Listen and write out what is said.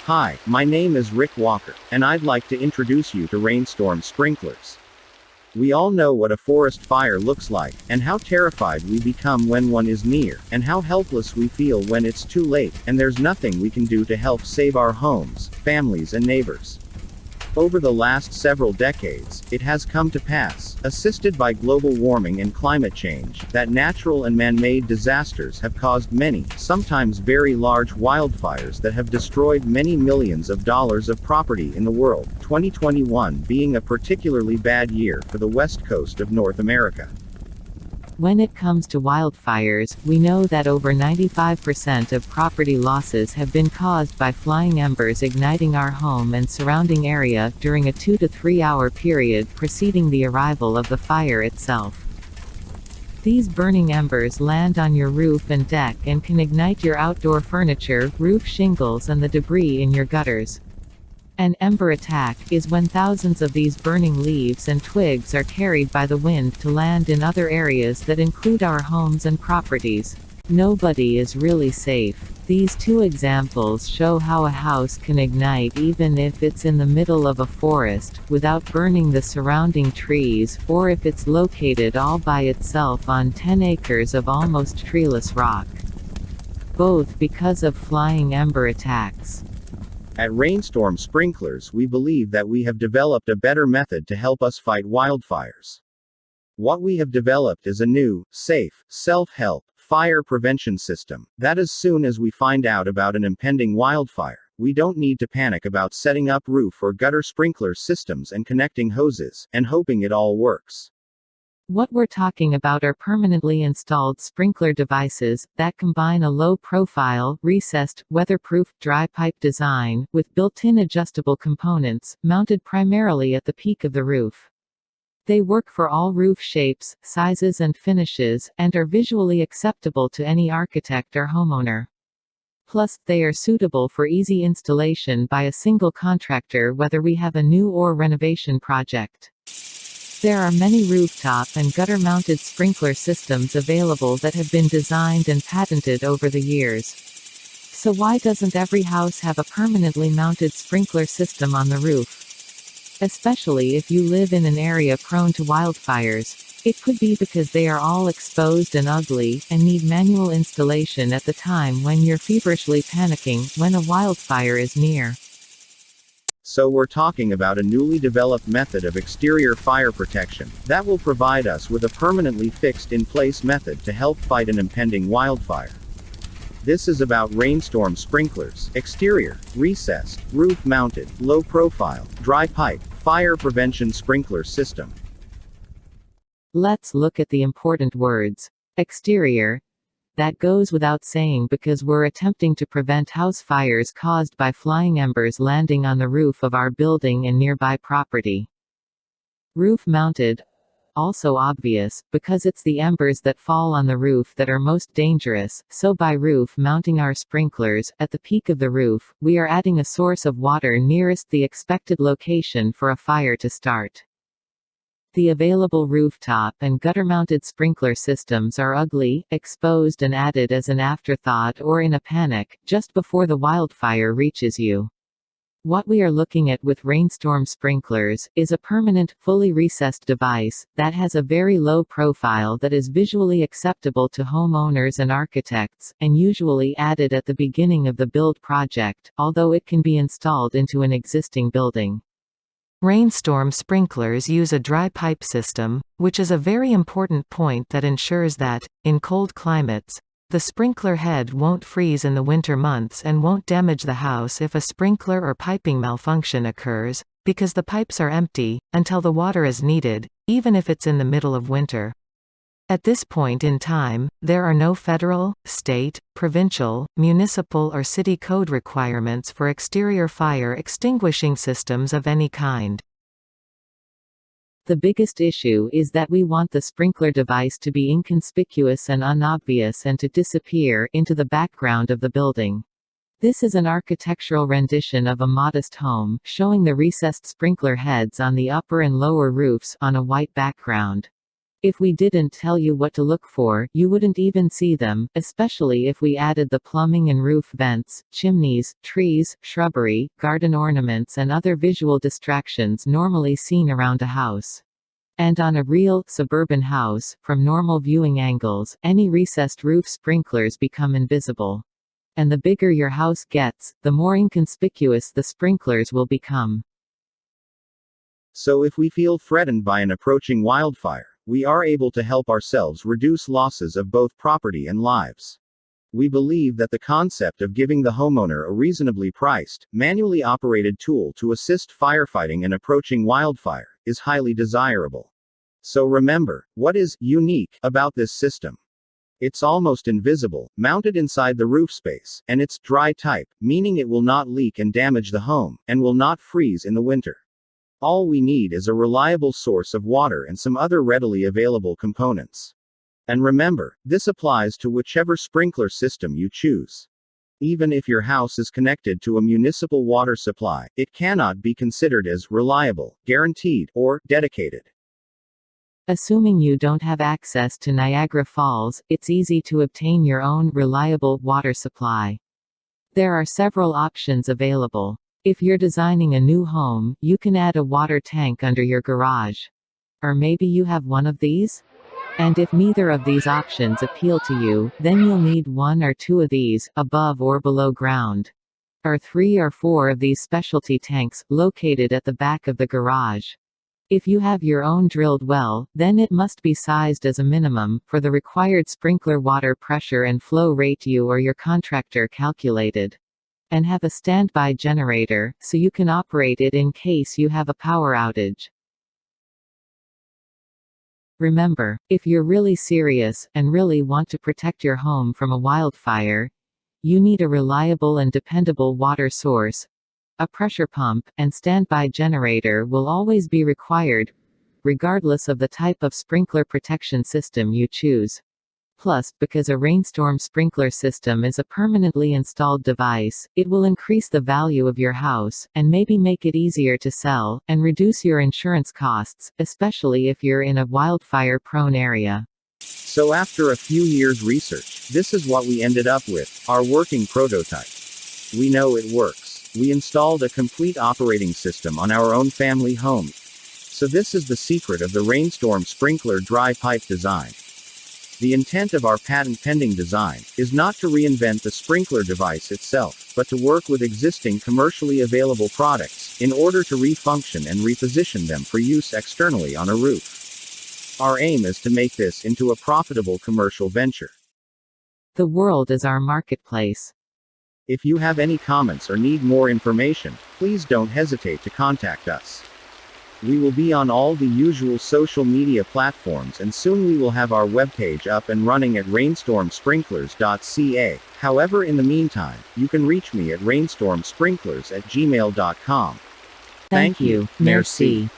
Hi, my name is Rick Walker, and I'd like to introduce you to rainstorm sprinklers. We all know what a forest fire looks like, and how terrified we become when one is near, and how helpless we feel when it's too late, and there's nothing we can do to help save our homes, families, and neighbors. Over the last several decades, it has come to pass, assisted by global warming and climate change, that natural and man-made disasters have caused many, sometimes very large wildfires that have destroyed many millions of dollars of property in the world, 2021 being a particularly bad year for the west coast of North America. When it comes to wildfires, we know that over 95% of property losses have been caused by flying embers igniting our home and surrounding area during a 2 to 3 hour period preceding the arrival of the fire itself. These burning embers land on your roof and deck and can ignite your outdoor furniture, roof shingles, and the debris in your gutters. An ember attack is when thousands of these burning leaves and twigs are carried by the wind to land in other areas that include our homes and properties. Nobody is really safe. These two examples show how a house can ignite even if it's in the middle of a forest, without burning the surrounding trees, or if it's located all by itself on 10 acres of almost treeless rock. Both because of flying ember attacks. At Rainstorm Sprinklers, we believe that we have developed a better method to help us fight wildfires. What we have developed is a new, safe, self-help, fire prevention system, that as soon as we find out about an impending wildfire, we don't need to panic about setting up roof or gutter sprinkler systems and connecting hoses, and hoping it all works. What we're talking about are permanently installed sprinkler devices that combine a low-profile, recessed, weatherproof, dry pipe design, with built-in adjustable components, mounted primarily at the peak of the roof. They work for all roof shapes, sizes and finishes, and are visually acceptable to any architect or homeowner. Plus, they are suitable for easy installation by a single contractor whether we have a new or renovation project. There are many rooftop and gutter-mounted sprinkler systems available that have been designed and patented over the years. So why doesn't every house have a permanently mounted sprinkler system on the roof? Especially if you live in an area prone to wildfires. It could be because they are all exposed and ugly, and need manual installation at the time when you're feverishly panicking when a wildfire is near. So we're talking about a newly developed method of exterior fire protection that will provide us with a permanently fixed in place method to help fight an impending wildfire. This is about rainstorm sprinklers, exterior, recessed, roof mounted, low profile, dry pipe, fire prevention sprinkler system. Let's look at the important words. Exterior. That goes without saying because we're attempting to prevent house fires caused by flying embers landing on the roof of our building and nearby property. Roof mounted. Also obvious, because it's the embers that fall on the roof that are most dangerous, so by roof mounting our sprinklers, at the peak of the roof, we are adding a source of water nearest the expected location for a fire to start. The available rooftop and gutter-mounted sprinkler systems are ugly, exposed and added as an afterthought or in a panic, just before the wildfire reaches you. What we are looking at with rainstorm sprinklers is a permanent, fully recessed device that has a very low profile that is visually acceptable to homeowners and architects, and usually added at the beginning of the build project, although it can be installed into an existing building. Rainstorm sprinklers use a dry pipe system, which is a very important point that ensures that, in cold climates, the sprinkler head won't freeze in the winter months and won't damage the house if a sprinkler or piping malfunction occurs, because the pipes are empty, until the water is needed, even if it's in the middle of winter. At this point in time, there are no federal, state, provincial, municipal or city code requirements for exterior fire extinguishing systems of any kind. The biggest issue is that we want the sprinkler device to be inconspicuous and unobvious and to disappear into the background of the building. This is an architectural rendition of a modest home, showing the recessed sprinkler heads on the upper and lower roofs on a white background. If we didn't tell you what to look for, you wouldn't even see them, especially if we added the plumbing and roof vents, chimneys, trees, shrubbery, garden ornaments and other visual distractions normally seen around a house. And on a real, suburban house, from normal viewing angles, any recessed roof sprinklers become invisible. And the bigger your house gets, the more inconspicuous the sprinklers will become. So if we feel threatened by an approaching wildfire, we are able to help ourselves reduce losses of both property and lives. We believe that the concept of giving the homeowner a reasonably priced, manually operated tool to assist firefighting an approaching wildfire is highly desirable. So remember, what is unique about this system? It's almost invisible, mounted inside the roof space, and it's dry type, meaning it will not leak and damage the home, and will not freeze in the winter. All we need is a reliable source of water and some other readily available components. And remember, this applies to whichever sprinkler system you choose. Even if your house is connected to a municipal water supply, it cannot be considered as reliable, guaranteed, or dedicated. Assuming you don't have access to Niagara Falls, it's easy to obtain your own reliable water supply. There are several options available. If you're designing a new home, you can add a water tank under your garage. Or maybe you have one of these? And if neither of these options appeal to you, then you'll need one or two of these, above or below ground. Or 3 or 4 of these specialty tanks, located at the back of the garage. If you have your own drilled well, then it must be sized as a minimum, for the required sprinkler water pressure and flow rate you or your contractor calculated. And have a standby generator, so you can operate it in case you have a power outage. Remember, if you're really serious, and really want to protect your home from a wildfire, you need a reliable and dependable water source. A pressure pump, and standby generator will always be required, regardless of the type of sprinkler protection system you choose. Plus, because a rainstorm sprinkler system is a permanently installed device, it will increase the value of your house, and maybe make it easier to sell, and reduce your insurance costs, especially if you're in a wildfire-prone area. So after a few years' research, this is what we ended up with, our working prototype. We know it works. We installed a complete operating system on our own family home. So this is the secret of the rainstorm sprinkler dry pipe design. The intent of our patent-pending design is not to reinvent the sprinkler device itself, but to work with existing commercially available products, in order to refunction and reposition them for use externally on a roof. Our aim is to make this into a profitable commercial venture. The world is our marketplace. If you have any comments or need more information, please don't hesitate to contact us. We will be on all the usual social media platforms, and soon we will have our webpage up and running at rainstormsprinklers.ca. However, in the meantime, you can reach me at rainstormsprinklers@gmail.com. Thank you. Merci.